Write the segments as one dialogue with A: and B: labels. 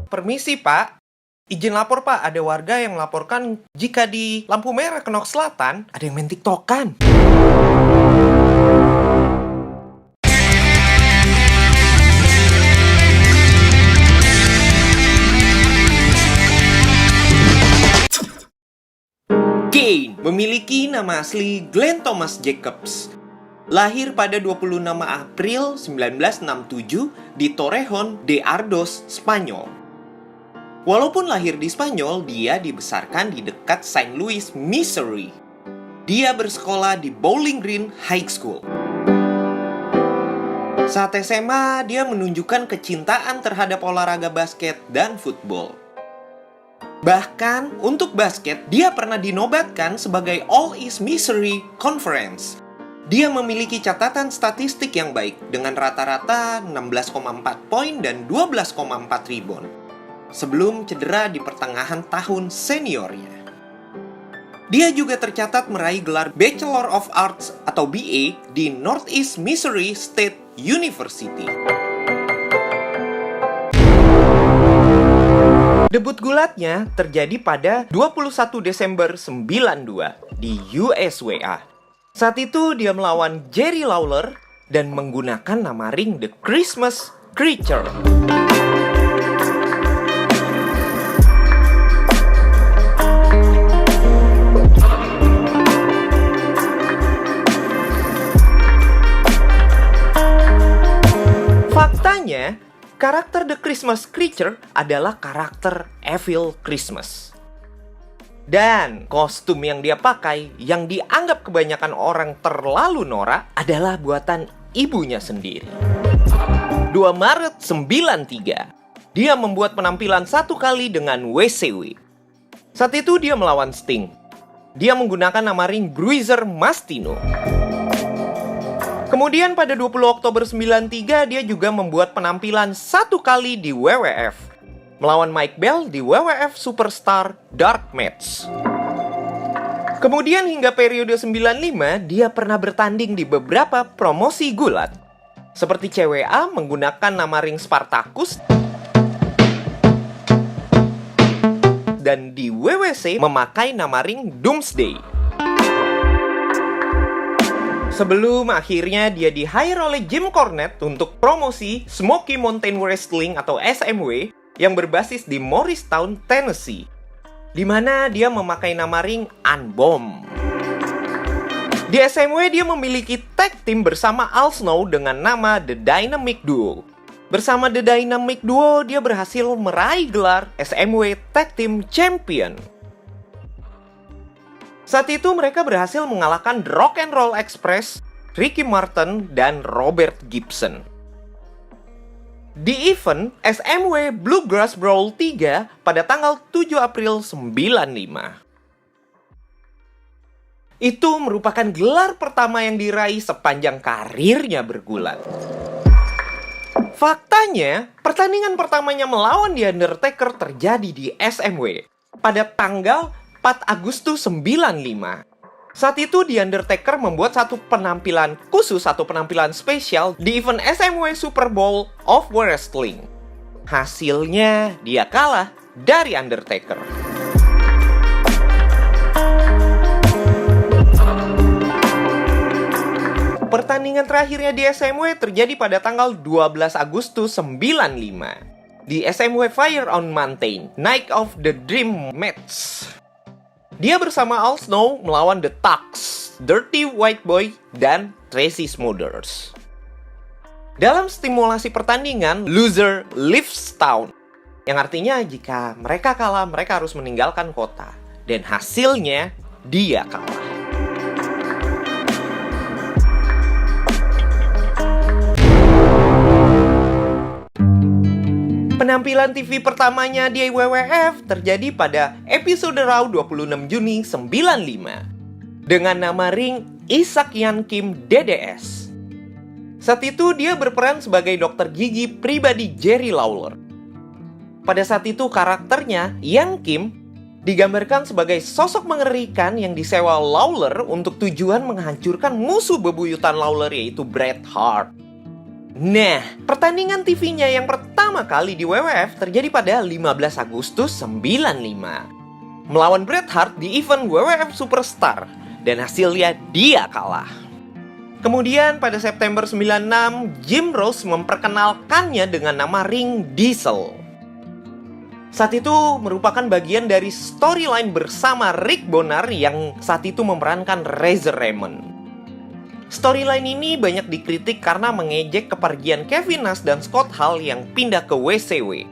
A: Permisi, Pak. Izin lapor, Pak. Ada warga yang melaporkan jika di lampu merah Kenok Selatan ada yang main tiktokan. Kane memiliki nama asli Glenn Thomas Jacobs. Lahir pada 26 April 1967 di Torrejon de Ardoz, Spanyol. Walaupun lahir di Spanyol, dia dibesarkan di dekat St. Louis, Missouri. Dia bersekolah di Bowling Green High School. Saat SMA, dia menunjukkan kecintaan terhadap olahraga basket dan football. Bahkan, untuk basket, dia pernah dinobatkan sebagai All-East Missouri Conference. Dia memiliki catatan statistik yang baik dengan rata-rata 16,4 poin dan 12,4 rebound sebelum cedera di pertengahan tahun seniornya. Dia juga tercatat meraih gelar Bachelor of Arts atau BA di Northeast Missouri State University. Debut gulatnya terjadi pada 21 Desember 92 di USWA. Saat itu dia melawan Jerry Lawler dan menggunakan nama ring The Christmas Creature. Faktanya, karakter The Christmas Creature adalah karakter Evil Christmas. Dan kostum yang dia pakai, yang dianggap kebanyakan orang terlalu norak, adalah buatan ibunya sendiri. 2 Maret 93, dia membuat penampilan 1 kali dengan WCW. Saat itu dia melawan Sting. Dia menggunakan nama ring Bruiser Mastino. Kemudian pada 20 Oktober 93, dia juga membuat penampilan 1 kali di WWF. Melawan Mike Bell di WWF Superstar Dark Match. Kemudian hingga periode 95, dia pernah bertanding di beberapa promosi gulat. Seperti CWA menggunakan nama ring Spartacus. Dan di WWC memakai nama ring Doomsday. Sebelum akhirnya dia di-hire oleh Jim Cornette untuk promosi Smoky Mountain Wrestling atau SMW yang berbasis di Morristown, Tennessee, di mana dia memakai nama ring Unbomb. Di SMW dia memiliki tag team bersama Al Snow dengan nama The Dynamic Duo. Bersama The Dynamic Duo, dia berhasil meraih gelar SMW Tag Team Champion. Saat itu mereka berhasil mengalahkan Rock and Roll Express, Ricky Martin, dan Robert Gibson. Di event SMW Bluegrass Brawl 3 pada tanggal 7 April 95. Itu merupakan gelar pertama yang diraih sepanjang karirnya bergulat. Faktanya, pertandingan pertamanya melawan The Undertaker terjadi di SMW pada tanggal 4 Agustus 95. Saat itu The Undertaker membuat satu penampilan khusus, satu penampilan spesial di event SMW Super Bowl of Wrestling. Hasilnya dia kalah dari Undertaker. Pertandingan terakhirnya di SMW terjadi pada tanggal 12 Agustus 95 di SMW Fire on Mountain, Night of the Dream Match. Dia bersama Al Snow melawan The Tucks, Dirty White Boy, dan Tracy Smothers. Dalam stimulasi pertandingan, loser leaves town, yang artinya jika mereka kalah, mereka harus meninggalkan kota. Dan hasilnya, dia kalah. Penampilan TV pertamanya di WWF terjadi pada episode Raw 26 Juni 95 dengan nama ring Isaac Yan Kim DDS. Saat itu dia berperan sebagai dokter gigi pribadi Jerry Lawler. Pada saat itu karakternya, Yan Kim, digambarkan sebagai sosok mengerikan yang disewa Lawler untuk tujuan menghancurkan musuh bebuyutan Lawler yaitu Bret Hart. Nah, pertandingan TV-nya yang pertama kali di WWF terjadi pada 15 Agustus 95. Melawan Bret Hart di event WWF Superstar. Dan hasilnya dia kalah. Kemudian pada September 96, Jim Ross memperkenalkannya dengan nama ring Diesel. Saat itu merupakan bagian dari storyline bersama Rick Bonnar yang saat itu memerankan Razor Ramon. Storyline ini banyak dikritik karena mengejek kepergian Kevin Nash dan Scott Hall yang pindah ke WCW.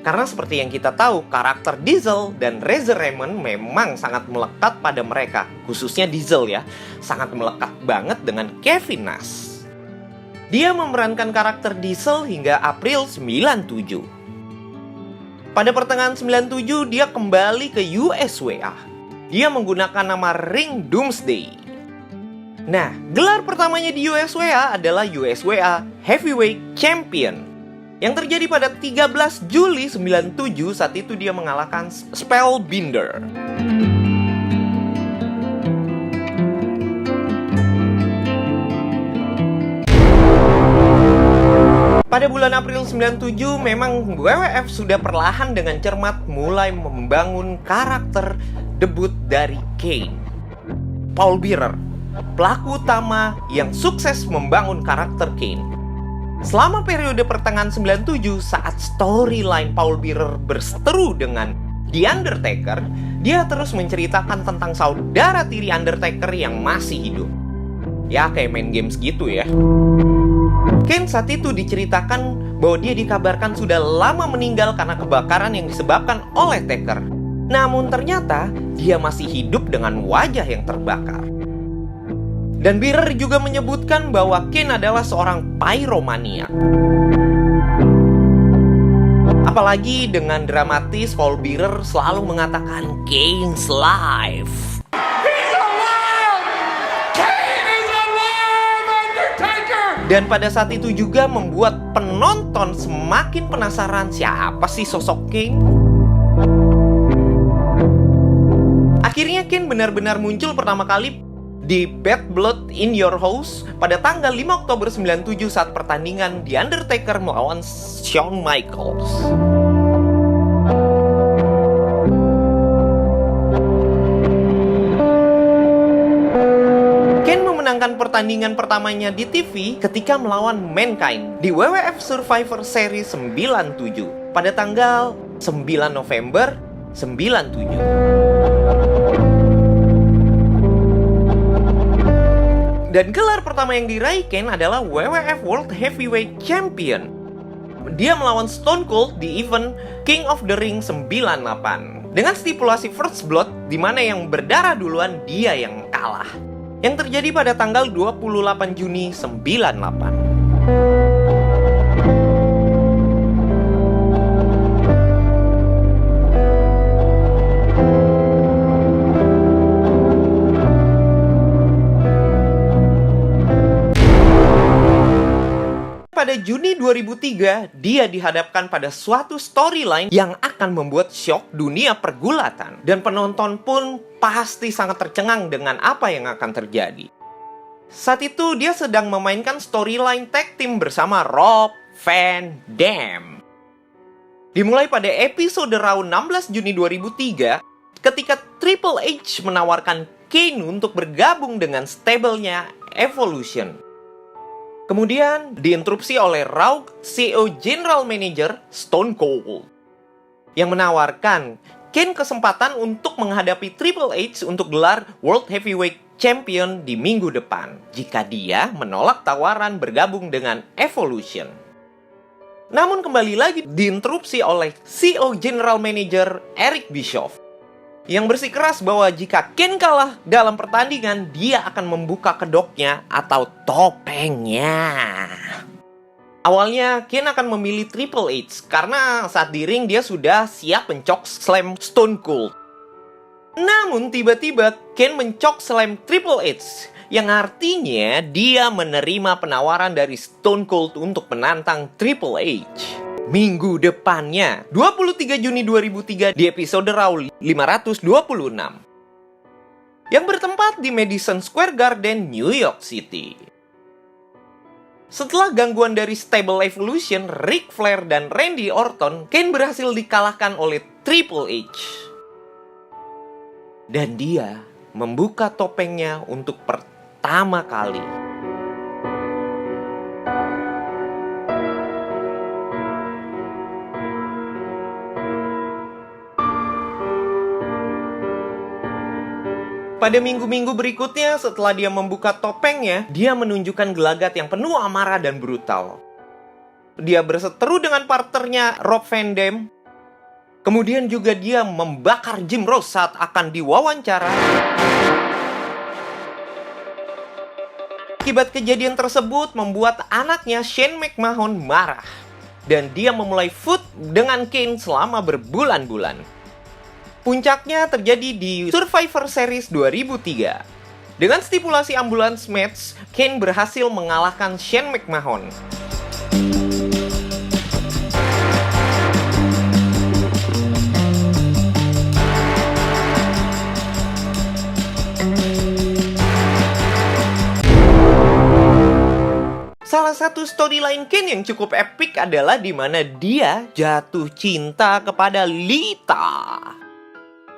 A: Karena seperti yang kita tahu, karakter Diesel dan Razor Ramon memang sangat melekat pada mereka. Khususnya Diesel ya, sangat melekat banget dengan Kevin Nash. Dia memerankan karakter Diesel hingga April 97. Pada pertengahan 97, dia kembali ke USWA. Dia menggunakan nama ring Doomsday. Nah, gelar pertamanya di USWA adalah USWA Heavyweight Champion yang terjadi pada 13 Juli 97. Saat itu dia mengalahkan Spellbinder. Pada bulan April 97, memang WWF sudah perlahan dengan cermat mulai membangun karakter debut dari Kane. Paul Bearer, pelaku utama yang sukses membangun karakter Kane. Selama periode pertengahan 97, saat storyline Paul Bearer berseteru dengan The Undertaker, dia terus menceritakan tentang saudara tiri Undertaker yang masih hidup. Ya, kayak main games gitu ya. Kane saat itu diceritakan bahwa dia dikabarkan sudah lama meninggal karena kebakaran yang disebabkan oleh Taker. Namun ternyata dia masih hidup dengan wajah yang terbakar. Dan Bearer juga menyebutkan bahwa Kane adalah seorang pyromaniac. Apalagi dengan dramatis, Paul Bearer selalu mengatakan Kane's life. Dan pada saat itu juga membuat penonton semakin penasaran siapa sih sosok Kane. Akhirnya Kane benar-benar muncul pertama kali di Bad Blood in Your House pada tanggal 5 Oktober 97 saat pertandingan The Undertaker melawan Shawn Michaels. Memenangkan pertandingan pertamanya di TV ketika melawan Mankind di WWF Survivor Series 97 pada tanggal 9 November 97. Dan gelar pertama yang diraih Kane adalah WWF World Heavyweight Champion. Dia melawan Stone Cold di event King of the Ring 98 dengan stipulasi First Blood di mana yang berdarah duluan dia yang kalah. Yang terjadi pada tanggal 28 Juni 98. Pada Juni 2003, dia dihadapkan pada suatu storyline yang akan membuat shock dunia pergulatan. Dan penonton pun pasti sangat tercengang dengan apa yang akan terjadi. Saat itu dia sedang memainkan storyline tag team bersama Rob Van Dam. Dimulai pada episode Raw 16 Juni 2003, ketika Triple H menawarkan Kane untuk bergabung dengan stable-nya Evolution. Kemudian diinterupsi oleh Raw CEO General Manager Stone Cold yang menawarkan Kane kesempatan untuk menghadapi Triple H untuk gelar World Heavyweight Champion di minggu depan jika dia menolak tawaran bergabung dengan Evolution. Namun kembali lagi diinterupsi oleh CEO General Manager Eric Bischoff yang bersikeras bahwa jika Kane kalah dalam pertandingan, dia akan membuka kedoknya atau topengnya. Awalnya Kane akan memilih Triple H karena saat di ring dia sudah siap mencok slam Stone Cold. Namun tiba-tiba Kane mencok slam Triple H, yang artinya dia menerima penawaran dari Stone Cold untuk menantang Triple H minggu depannya, 23 Juni 2003 di episode Raw 526 yang bertempat di Madison Square Garden, New York City. Setelah gangguan dari Stable Evolution, Ric Flair dan Randy Orton, Kane berhasil dikalahkan oleh Triple H. Dan dia membuka topengnya untuk pertama kali. Pada minggu-minggu berikutnya, setelah dia membuka topengnya, dia menunjukkan gelagat yang penuh amarah dan brutal. Dia berseteru dengan partnernya Rob Van Dam. Kemudian juga dia membakar Jim Ross saat akan diwawancara. Akibat kejadian tersebut membuat anaknya Shane McMahon marah. Dan dia memulai feud dengan Kane selama berbulan-bulan. Puncaknya terjadi di Survivor Series 2003. Dengan stipulasi ambulance match, Kane berhasil mengalahkan Shane McMahon. Salah satu storyline Kane yang cukup epic adalah di mana dia jatuh cinta kepada Lita.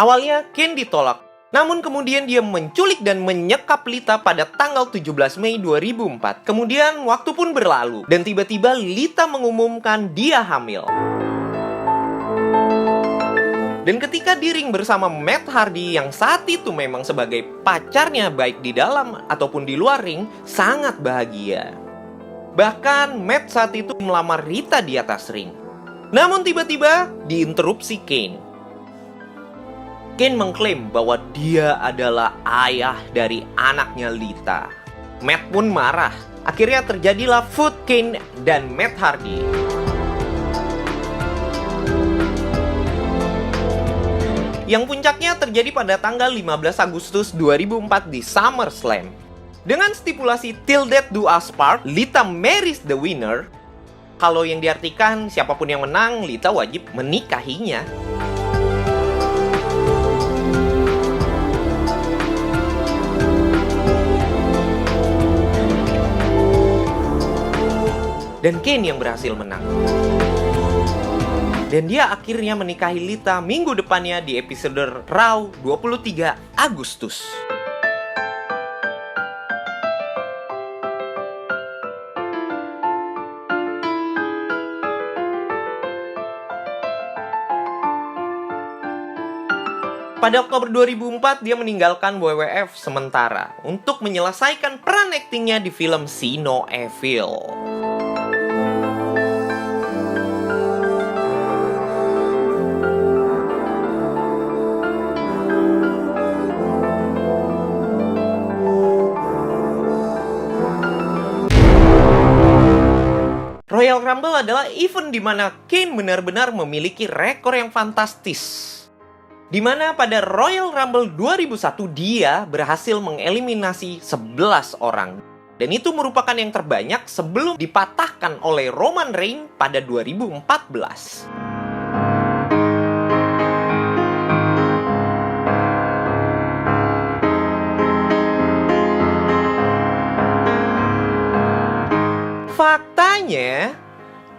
A: Awalnya Kane ditolak, namun kemudian dia menculik dan menyekap Lita pada tanggal 17 Mei 2004. Kemudian waktu pun berlalu, dan tiba-tiba Lita mengumumkan dia hamil. Dan ketika di ring bersama Matt Hardy yang saat itu memang sebagai pacarnya baik di dalam ataupun di luar ring, sangat bahagia. Bahkan Matt saat itu melamar Rita di atas ring. Namun tiba-tiba diinterupsi Kane. Kane mengklaim bahwa dia adalah ayah dari anaknya Lita. Matt pun marah. Akhirnya terjadilah feud Kane dan Matt Hardy. Yang puncaknya terjadi pada tanggal 15 Agustus 2004 di SummerSlam. Dengan stipulasi Till Death Do Us Part, Lita marries the winner. Kalau yang diartikan siapapun yang menang, Lita wajib menikahinya. Dan Kane yang berhasil menang. Dan dia akhirnya menikahi Lita minggu depannya di episode Raw 23 Agustus. Pada Oktober 2004, dia meninggalkan WWF sementara untuk menyelesaikan peran aktingnya di film See No Evil. Royal Rumble adalah event di mana Kane benar-benar memiliki rekor yang fantastis. Di mana pada Royal Rumble 2001 dia berhasil mengeliminasi 11 orang. Dan itu merupakan yang terbanyak sebelum dipatahkan oleh Roman Reigns pada 2014. Faktanya,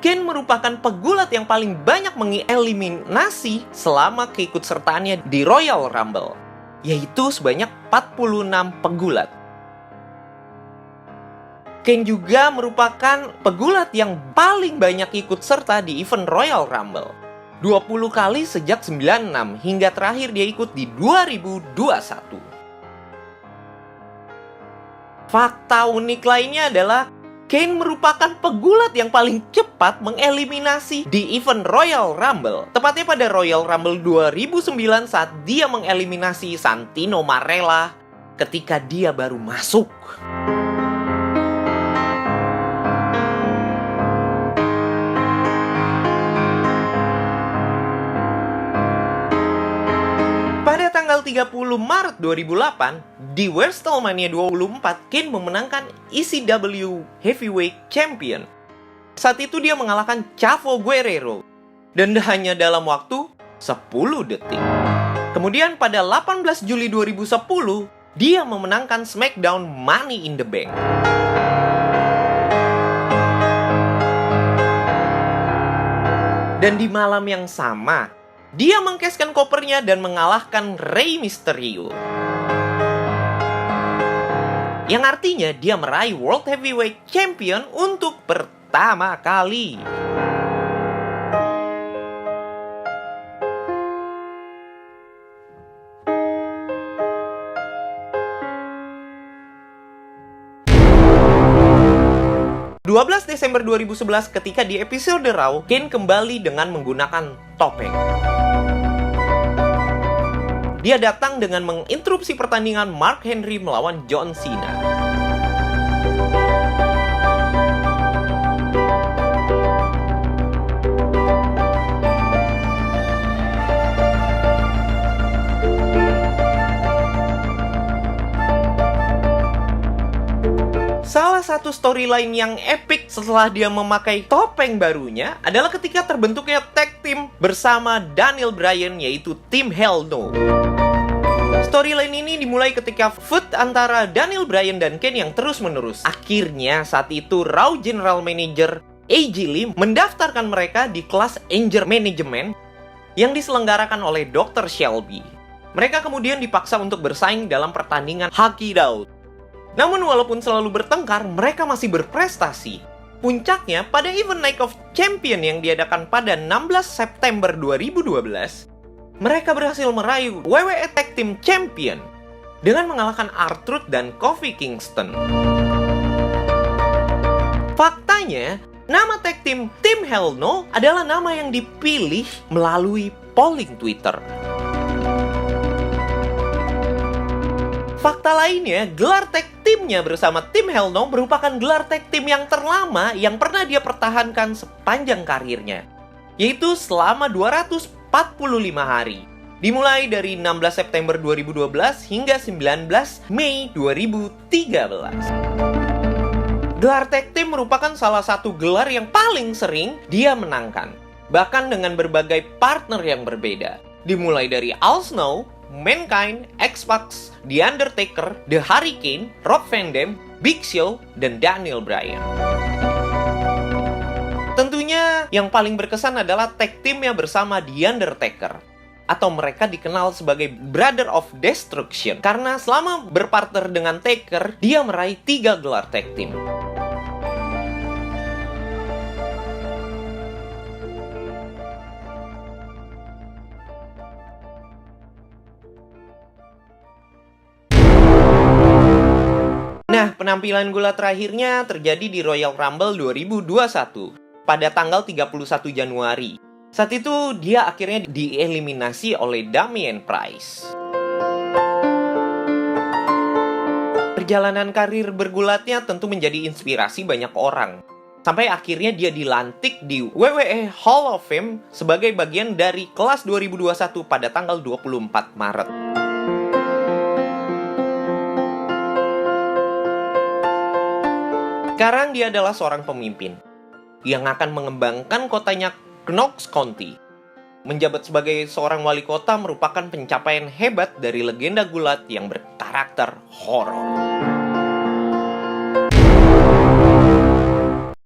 A: Kane merupakan pegulat yang paling banyak mengeliminasi selama keikutsertaannya di Royal Rumble, yaitu sebanyak 46 pegulat. Kane juga merupakan pegulat yang paling banyak ikut serta di event Royal Rumble, 20 kali sejak 96 hingga terakhir dia ikut di 2021. Fakta unik lainnya adalah Kane merupakan pegulat yang paling cepat mengeliminasi di event Royal Rumble. Tepatnya pada Royal Rumble 2009 saat dia mengeliminasi Santino Marella ketika dia baru masuk. Pada tanggal 30 Maret 2008, di WrestleMania 24, Kane memenangkan ECW Heavyweight Champion. Saat itu dia mengalahkan Chavo Guerrero. Dan hanya dalam waktu 10 detik. Kemudian pada 18 Juli 2010, dia memenangkan SmackDown Money in the Bank. Dan di malam yang sama, dia mengkeskan kopernya dan mengalahkan Rey Mysterio. Yang artinya dia meraih World Heavyweight Champion untuk pertama kali. (12 Desember 2011) ketika di episode Raw, Kane kembali dengan menggunakan topeng. Dia datang dengan menginterupsi pertandingan Mark Henry melawan John Cena. Salah satu storyline yang epic setelah dia memakai topeng barunya adalah ketika terbentuknya tag team bersama Daniel Bryan, yaitu Team Hell No. Storyline ini dimulai ketika feud antara Daniel Bryan dan Kane yang terus-menerus. Akhirnya saat itu Raw General Manager AJ Lee mendaftarkan mereka di kelas Anger Management yang diselenggarakan oleh Dr. Shelby. Mereka kemudian dipaksa untuk bersaing dalam pertandingan Haki Out. Namun walaupun selalu bertengkar, mereka masih berprestasi. Puncaknya, pada event Night of Champion yang diadakan pada 16 September 2012, mereka berhasil meraih WWE Tag Team Champion dengan mengalahkan R-Truth dan Kofi Kingston. Faktanya, nama tag team Team Hell No adalah nama yang dipilih melalui polling Twitter. Fakta lainnya, gelar tag teamnya bersama Team Hell No merupakan gelar tag team yang terlama yang pernah dia pertahankan sepanjang karirnya, yaitu selama 245 hari, dimulai dari 16 September 2012 hingga 19 Mei 2013. Gelar tag team merupakan salah satu gelar yang paling sering dia menangkan, bahkan dengan berbagai partner yang berbeda, dimulai dari Al Snow, Mankind, X-Pac, The Undertaker, The Hurricane, Rob Van Dam, Big Show, dan Daniel Bryan. Tentunya yang paling berkesan adalah tag teamnya bersama The Undertaker, atau mereka dikenal sebagai Brother of Destruction, karena selama berpartner dengan Taker, dia meraih 3 gelar tag team. Nah, penampilan gula terakhirnya terjadi di Royal Rumble 2021 pada tanggal 31 Januari. Saat itu dia akhirnya dieliminasi oleh Damian Price. Perjalanan karir bergulatnya tentu menjadi inspirasi banyak orang. Sampai akhirnya dia dilantik di WWE Hall of Fame sebagai bagian dari kelas 2021 pada tanggal 24 Maret. Sekarang dia adalah seorang pemimpin yang akan mengembangkan kotanya Knox County. Menjabat sebagai seorang wali kota merupakan pencapaian hebat dari legenda gulat yang berkarakter horor.